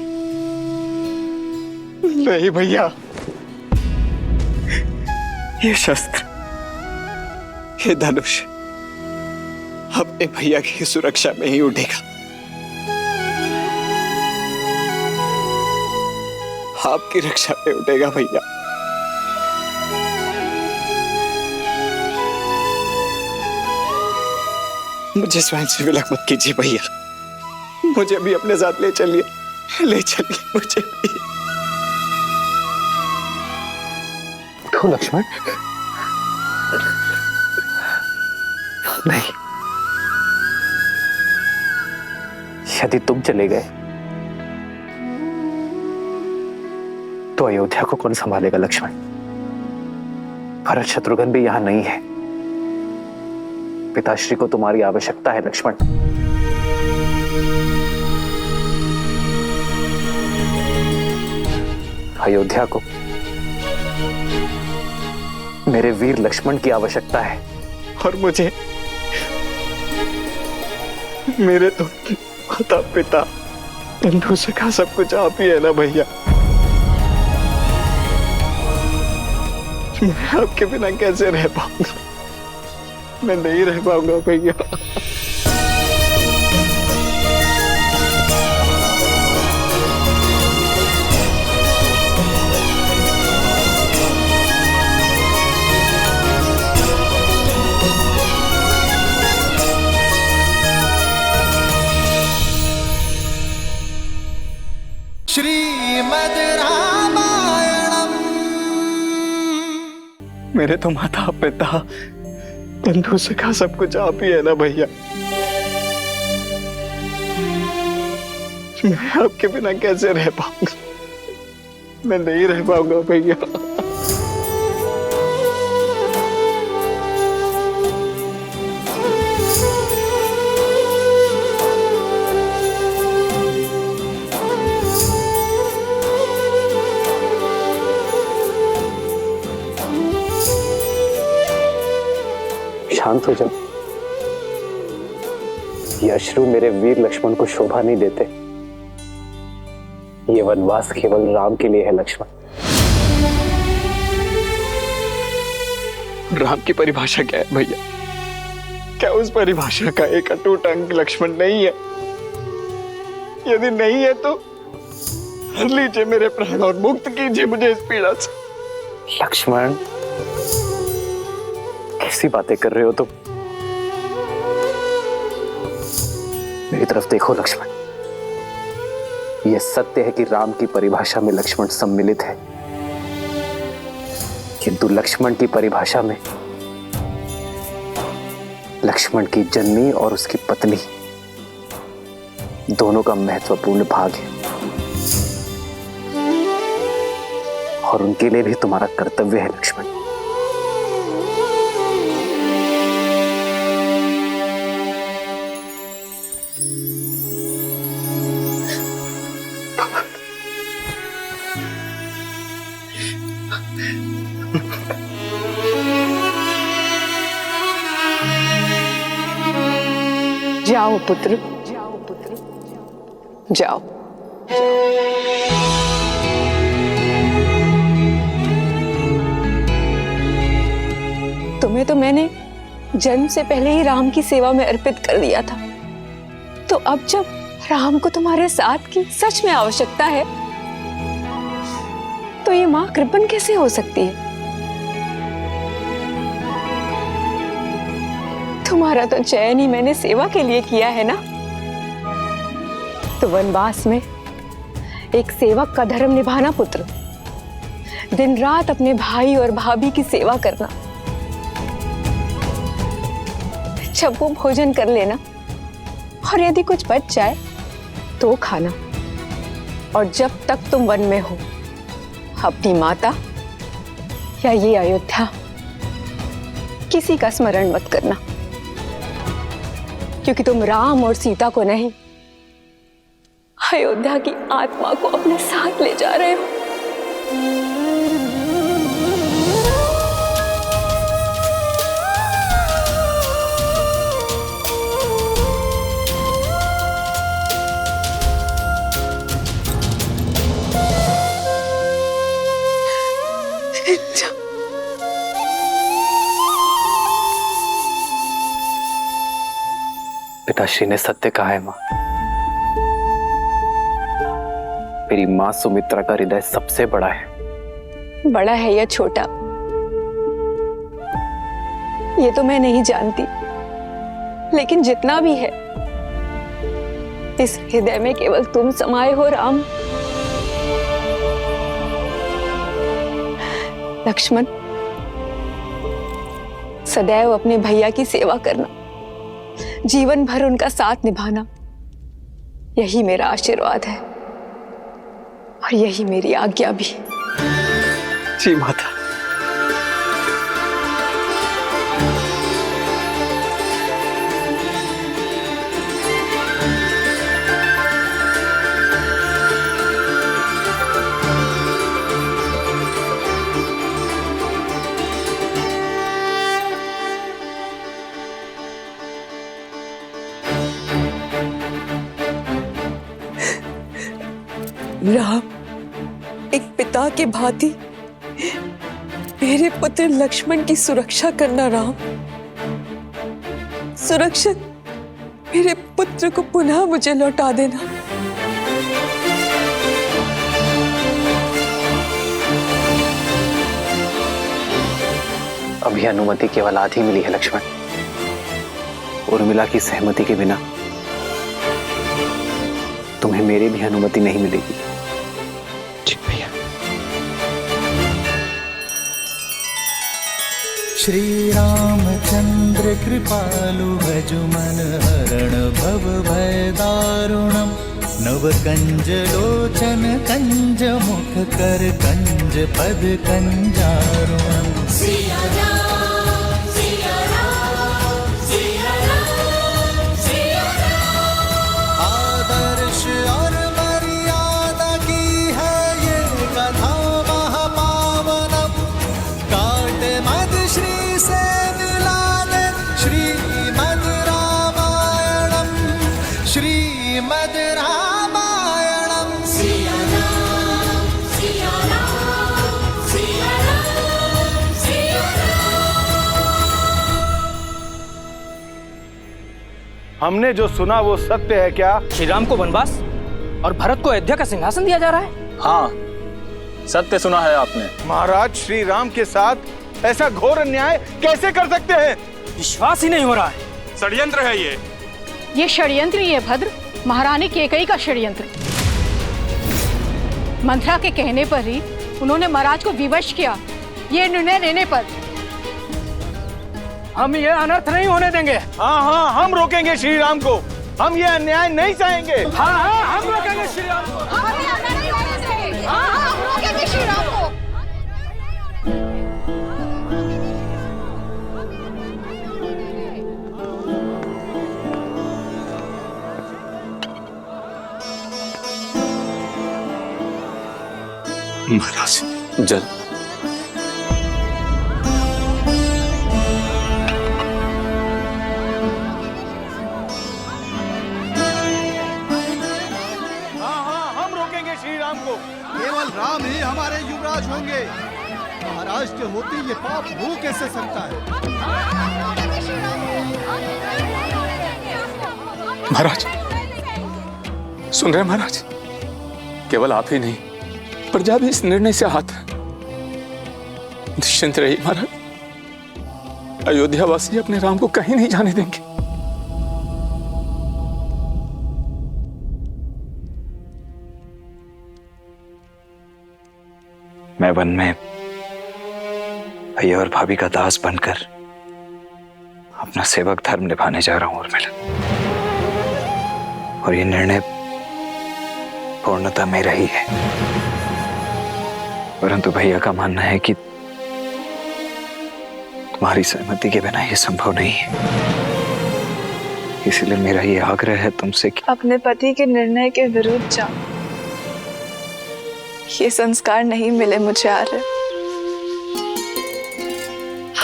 नहीं भैया, ये शस्त्र, ये धनुष अपने भैया की सुरक्षा में ही उठेगा। आपकी रक्षा में उठेगा भैया। मुझे स्वयं से विलक मत कीजिए भैया। मुझे भी अपने साथ ले चलिए मुझे भी। तो लक्ष्मण नहीं, यदि तुम चले गए तो अयोध्या को कौन संभालेगा लक्ष्मण? भरत शत्रुघ्न भी यहां नहीं है। पिताश्री को तुम्हारी आवश्यकता है लक्ष्मण। अयोध्या को मेरे वीर लक्ष्मण की आवश्यकता है। और मुझे मेरे तो माता पिता बंधु सखा सब कुछ आप ही है ना भैया। मैं आपके बिना कैसे रह पाऊंगा? मैं नहीं रह पाऊंगा भैया। श्रीमद् रामायणम। मेरे तो माता पिता बंधु सखा सब कुछ आप ही है ना भैया। मैं आपके बिना कैसे रह पाऊंगा? मैं नहीं रह पाऊंगा भैया। शांत हो जाओ। ये अश्रु मेरे वीर लक्ष्मण को शोभा नहीं देते। ये वनवास केवल राम के लिए है लक्ष्मण। राम की परिभाषा क्या है भैया? क्या उस परिभाषा का एक अटूट अंग लक्ष्मण नहीं है? यदि नहीं है तो हर लीजिए मेरे प्राण और मुक्त कीजिए मुझे इस पीड़ा से। लक्ष्मण, कैसी बातें कर रहे हो तुम? मेरी तरफ देखो लक्ष्मण। यह सत्य है कि राम की परिभाषा में लक्ष्मण सम्मिलित है, किंतु लक्ष्मण की परिभाषा में लक्ष्मण की जननी और उसकी पत्नी दोनों का महत्वपूर्ण भाग है, और उनके लिए भी तुम्हारा कर्तव्य है लक्ष्मण। जाओ पुत्र, जाओ पुत्र, जाओ। तुम्हें तो मैंने जन्म से पहले ही राम की सेवा में अर्पित कर दिया था, तो अब जब राम को तुम्हारे साथ की सच में आवश्यकता है, तो ये मां कृपण कैसे हो सकती है? तुम्हारा तो चयन ही मैंने सेवा के लिए किया है ना। तो वनवास में एक सेवक का धर्म निभाना पुत्र, दिन रात अपने भाई और भाभी की सेवा करना, जब वो भोजन कर लेना और यदि कुछ बच जाए तो खाना, और जब तक तुम वन में हो अपनी माता या ये अयोध्या किसी का स्मरण मत करना, क्योंकि तुम राम और सीता को नहीं, अयोध्या की आत्मा को अपने साथ ले जा रहे हो। पिताश्री ने सत्य कहा है मां। मेरी मां सुमित्रा का हृदय सबसे बड़ा है। बड़ा है या छोटा, ये तो मैं नहीं जानती, लेकिन जितना भी है, इस हृदय में केवल तुम समाये हो राम। लक्ष्मण, सदैव अपने भैया की सेवा करना, जीवन भर उनका साथ निभाना, यही मेरा आशीर्वाद है और यही मेरी आज्ञा भी। जी माता। राम, एक पिता के भांति मेरे पुत्र लक्ष्मण की सुरक्षा करना राम। सुरक्षित मेरे पुत्र को पुनः मुझे लौटा देना। अभी अनुमति केवल आधी मिली है लक्ष्मण। उर्मिला की सहमति के बिना तुम्हें मेरी भी अनुमति नहीं मिलेगी। जी भैया। श्री रामचंद्र कृपालु भजुमन हरण भव भय दारुणम नव कंज लोचन कंज मुख कर कंज पद कंजारुणम। आदर्श और मर्यादा की है ये कथा महापावनम। काट मद श्री से मिला दे श्रीमद् रामायणम् सिया राम सिया राम सिया राम सिया हमने जो सुना वो सत्य है क्या? श्री राम को वनवास और भरत को अयोध्या का सिंहासन दिया जा रहा है? हाँ, सत्य सुना है आपने। महाराज श्री राम के साथ ऐसा घोर अन्याय कैसे कर सकते हैं? विश्वास ही नहीं हो रहा है। षड्यंत्र है ये षड्यंत्र ही है भद्र, महारानी केकई का षड्यंत्र। मंत्रा के कहने पर ही उन्होंने महाराज को विवश किया। ये निर्णय लेने पर हम ये अनर्थ नहीं होने देंगे। हाँ हाँ, हम रोकेंगे श्री राम को। हम ये अन्याय नहीं सहेंगे। हाँ हाँ, हम रोकेंगे श्री राम को। हम रोकेंगे श्री राम को। महाराज, जल। केवल राम ही हमारे युवराज होंगे। महाराज के होते ये पाप हो कैसे सकता है? महाराज, सुन रहे हैं महाराज? केवल आप ही नहीं, प्रजा भी इस निर्णय से आहत है। निश्चिंत रहिए महाराज, अयोध्यावासी अपने राम को कहीं नहीं जाने देंगे। मैं वन में भैया और भाभी का दास बनकर अपना सेवक धर्म निभाने जा रहा हूं उर्मिला। और ये निर्णय पूर्णतः मेरा ही है, परंतु भैया का मानना है कि तुम्हारी सहमति के बिना ये संभव नहीं है। इसलिए मेरा ये आग्रह है तुमसे कि अपने पति के निर्णय के विरुद्ध जाओ। ये संस्कार नहीं मिले मुझे आर्य।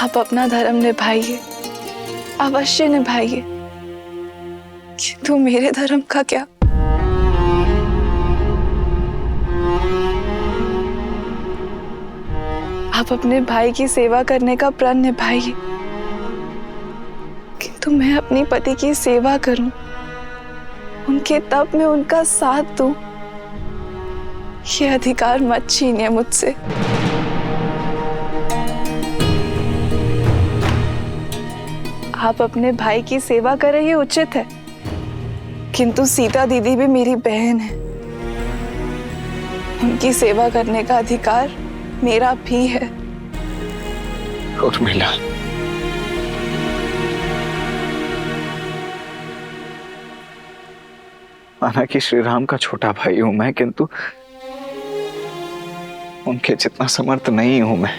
आप अपना धर्म निभाइए, अवश्य निभाइए, किंतु मेरे धर्म का क्या? आप अपने भाई की सेवा करने का प्रण निभाइए, किंतु मैं अपनी पति की सेवा करूं, उनके तप में उनका साथ दूं, ये अधिकार मत छीनिए मुझसे। आप अपने भाई की सेवा करें ये उचित है, किंतु सीता दीदी भी मेरी बहन है। उनकी सेवा करने का अधिकार मेरा भी है। उर्मिला, माना कि श्री राम का छोटा भाई हूं मैं, किंतु उनके जितना समर्थ नहीं हूं मैं।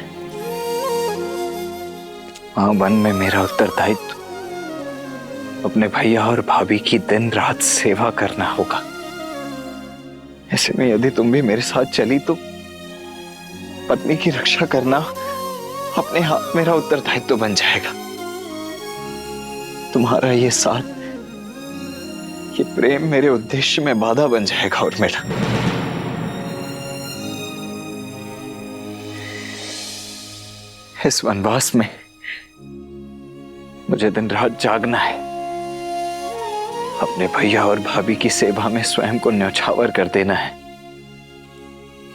वहां वन में मेरा उत्तरदायित्व अपने भैया और भाभी की दिन रात सेवा करना होगा। ऐसे में यदि तुम भी मेरे साथ चली तो पत्नी की रक्षा करना अपने हाथ मेरा उत्तरदायित्व बन जाएगा। तुम्हारा ये साथ, ये प्रेम मेरे उद्देश्य में बाधा बन जाएगा उर्मिला। इस वनवास में मुझे दिन रात जागना है, अपने भैया और भाभी की सेवा में स्वयं को न्यौछावर कर देना है।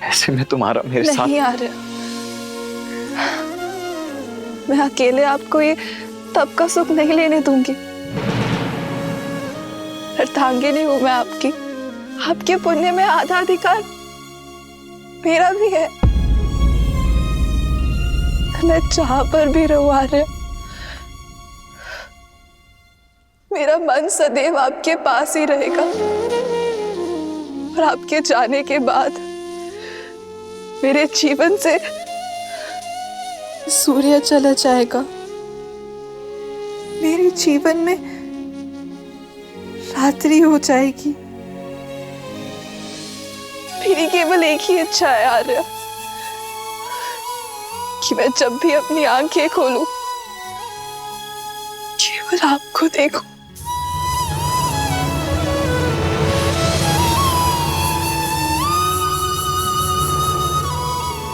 ऐसे में तुम्हारा मेरे साथ नहीं आ रहा। मैं अकेले आपको ये तब का सुख नहीं लेने दूंगी। अर्धांगिनी हूं मैं आपकी। आपके पुण्य में आधा अधिकार मेरा भी है। मैं जहां पर भी रहूं आर्य, मेरा मन सदैव आपके पास ही रहेगा। और आपके जाने के बाद मेरे जीवन से सूर्य चला जाएगा। मेरे जीवन में रात्रि हो जाएगी। मेरी केवल एक ही इच्छा है आर्य, कि मैं जब भी अपनी आंखें खोलूं केवल आपको देखूं।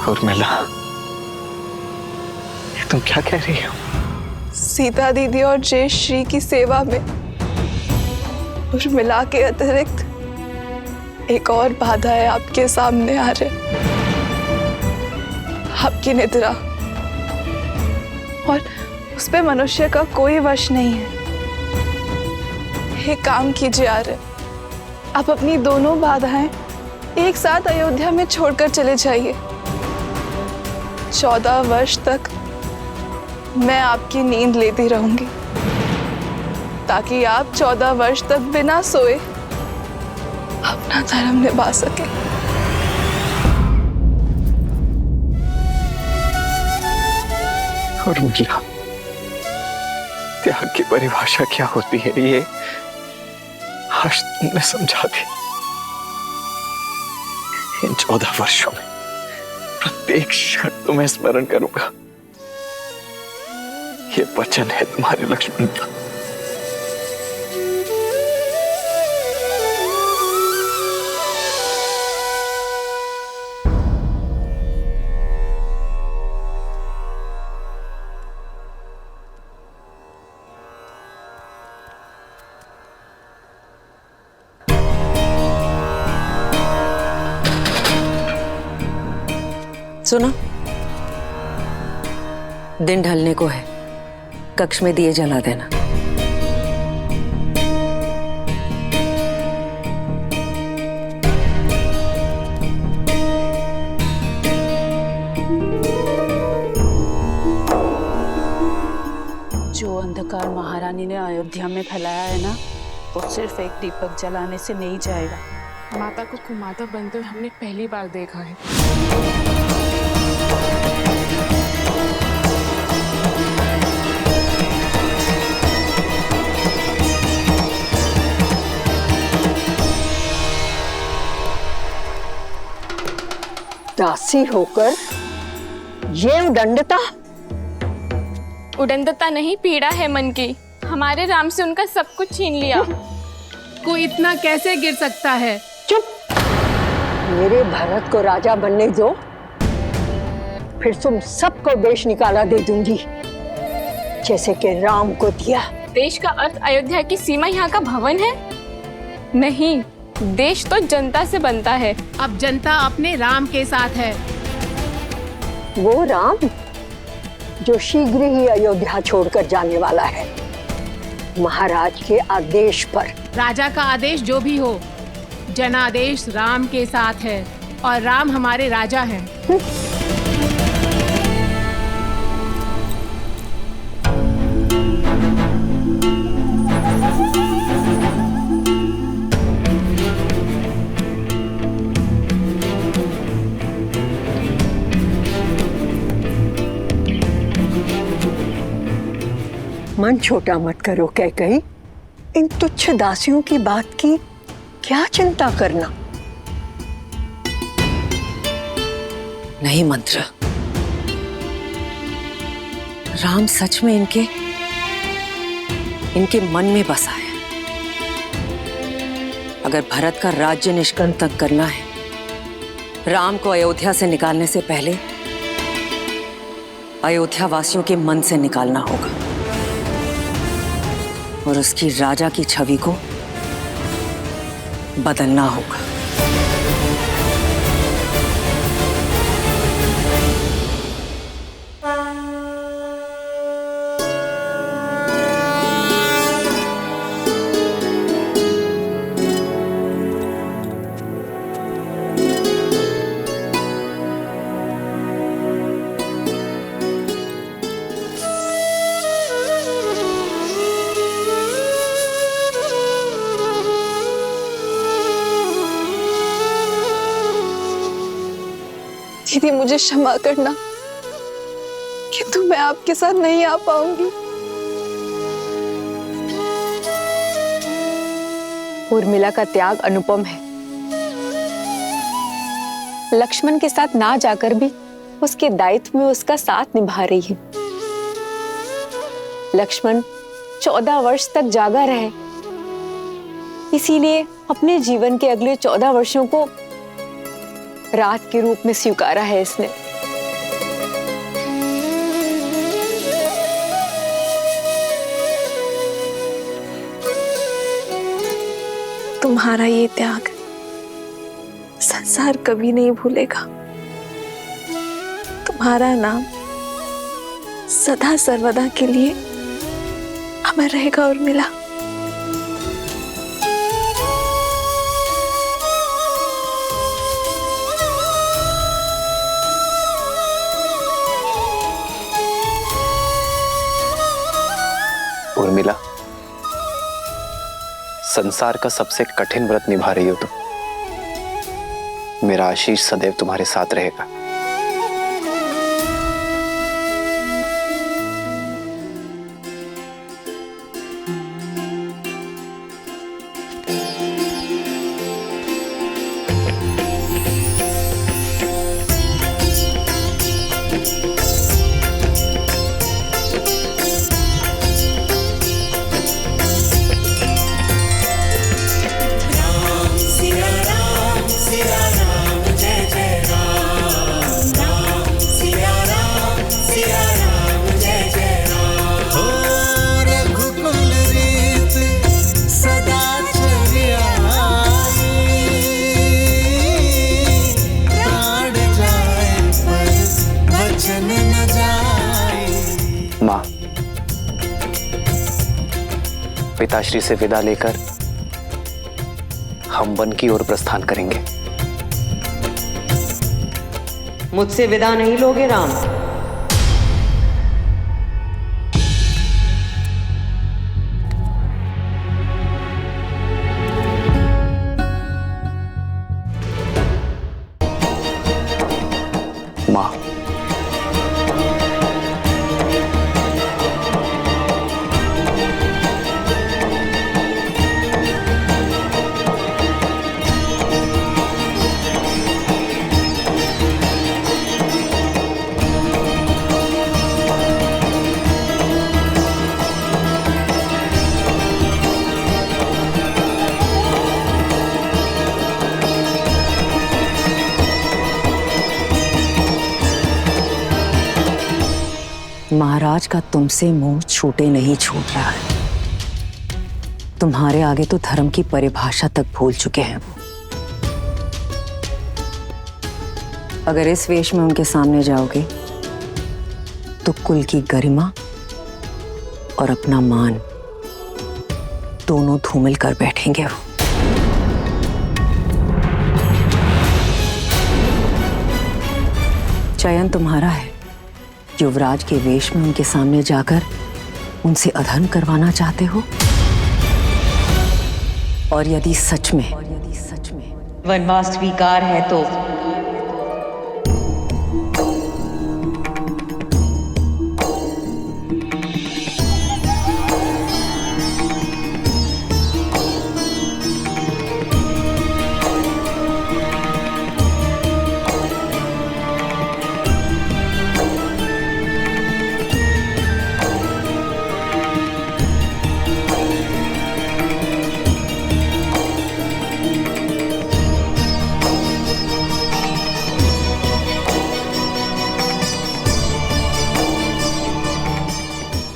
उर्मिला, ये तुम क्या कह रही हो? सीता दीदी और जयश्री की सेवा में उर्मिला के अतिरिक्त एक और बाधा है आपके सामने आ रहे, आपकी निद्रा, और उस पे मनुष्य का कोई वश नहीं है। एक काम कीजिए आर्य, आप अपनी दोनों बाधाएं एक साथ अयोध्या में छोड़कर चले जाइए। 14 वर्ष तक मैं आपकी नींद लेती रहूंगी, ताकि आप 14 वर्ष तक बिना सोए अपना धर्म निभा सके। उर्मिला, त्याग की परिभाषा क्या होती है ये आज तुमने समझा दी। इन 14 वर्षों में प्रत्येक क्षण तुम्हें स्मरण करूंगा, ये वचन है तुम्हारे लक्ष्मण का। सुनो, दिन ढलने को है, कक्ष में दिए जला देना। जो अंधकार महारानी ने अयोध्या में फैलाया है ना, वो सिर्फ एक दीपक जलाने से नहीं जाएगा। माता को कुमाता बनते हुए हमने पहली बार देखा है। दासी होकर ये उदंडता? उदंडता नहीं, पीड़ा है मन की। हमारे राम से उनका सब कुछ छीन लिया। कोई इतना कैसे गिर सकता है? चुप! मेरे भरत को राजा बनने दो, फिर तुम सबको देश निकाला दे दूंगी, जैसे कि राम को दिया। देश का अर्थ अयोध्या की सीमा यहाँ का भवन है? नहीं, देश तो जनता से बनता है। अब जनता अपने राम के साथ है। वो राम जो शीघ्र ही अयोध्या छोड़कर जाने वाला है, महाराज के आदेश पर। राजा का आदेश जो भी हो, जनादेश राम के साथ है और राम हमारे राजा हैं। मन छोटा मत करो कैकई, इन तुच्छ दासियों की बात की क्या चिंता करना। नहीं मंत्र, राम सच में इनके मन में बसा है। अगर भरत का राज्य निष्कंटक करना है, राम को अयोध्या से निकालने से पहले अयोध्या वासियों के मन से निकालना होगा और उसकी राजा की छवि को बदलना होगा। दीदी, मुझे क्षमा करना, किंतु मैं आपके साथ नहीं आ पाऊंगी। उर्मिला का त्याग अनुपम है। लक्ष्मण के साथ ना जाकर भी उसके दायित्व में उसका साथ निभा रही है। लक्ष्मण 14 वर्ष तक जागा रहे, इसीलिए अपने जीवन के अगले 14 वर्षों को रात के रूप में स्वीकारा है इसने। तुम्हारा ये त्याग संसार कभी नहीं भूलेगा। तुम्हारा नाम सदा सर्वदा के लिए अमर रहेगा उर्मिला। उर्मिला, संसार का सबसे कठिन व्रत निभा रही हो तुम। मेरा आशीष सदैव तुम्हारे साथ रहेगा। माँ, पिताश्री से विदा लेकर हम वन की ओर प्रस्थान करेंगे। मुझसे विदा नहीं लोगे राम? माँ, महाराज का तुमसे मुंह छूटे नहीं छूट रहा है। तुम्हारे आगे तो धर्म की परिभाषा तक भूल चुके हैं वो। अगर इस वेश में उनके सामने जाओगे तो कुल की गरिमा और अपना मान दोनों धूमिल कर बैठेंगे वो। चयन तुम्हारा है। युवराज के वेश में उनके सामने जाकर उनसे अधर्म करवाना चाहते हो? और यदि सच में वनवास स्वीकार है तो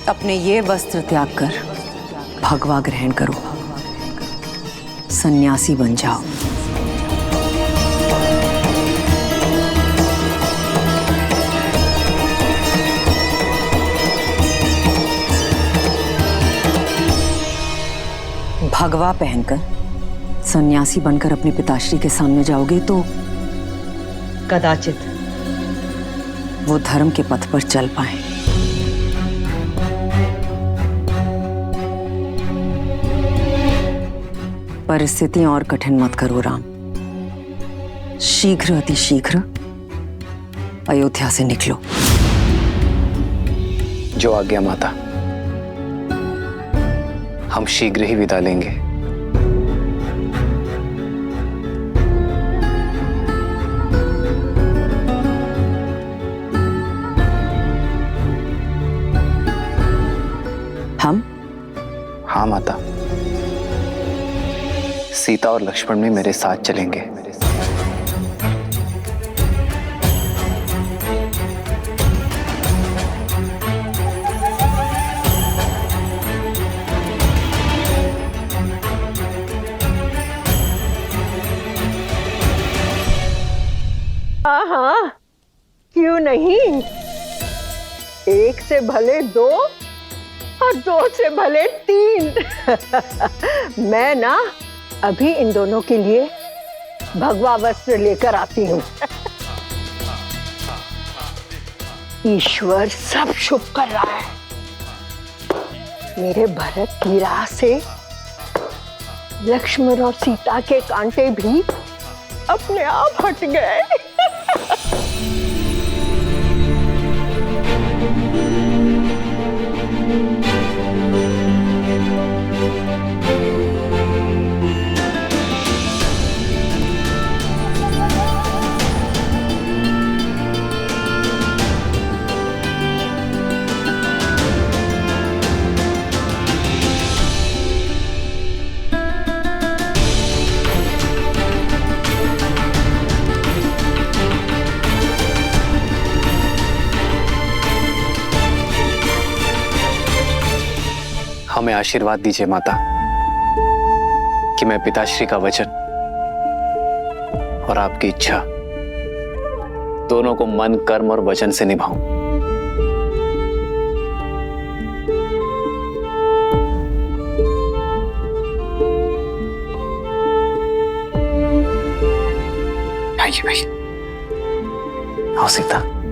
अपने ये वस्त्र त्याग कर भगवा ग्रहण करो, सन्यासी बन जाओ। भगवा पहनकर सन्यासी बनकर अपने पिताश्री के सामने जाओगे तो कदाचित वो धर्म के पथ पर चल पाए। परिस्थितियां और कठिन मत करो राम। शीघ्र अतिशीघ्र अयोध्या से निकलो। जो आज्ञा माता। हम शीघ्र ही विदा लेंगे। हम? हाँ माता, सीता और लक्ष्मण भी मेरे साथ चलेंगे। हाँ हाँ, क्यों नहीं। एक से भले दो और दो से भले तीन। मैं ना अभी इन दोनों के लिए भगवा वस्त्र लेकर आती हूँ। ईश्वर सब शुभ कर रहा है। मेरे भरत की राह से लक्ष्मण और सीता के कांटे भी अपने आप हट गए। हमें आशीर्वाद दीजिए माता कि मैं पिताश्री का वचन और आपकी इच्छा दोनों को मन, कर्म और वचन से निभाऊं। आइए भाई, आओ सीता।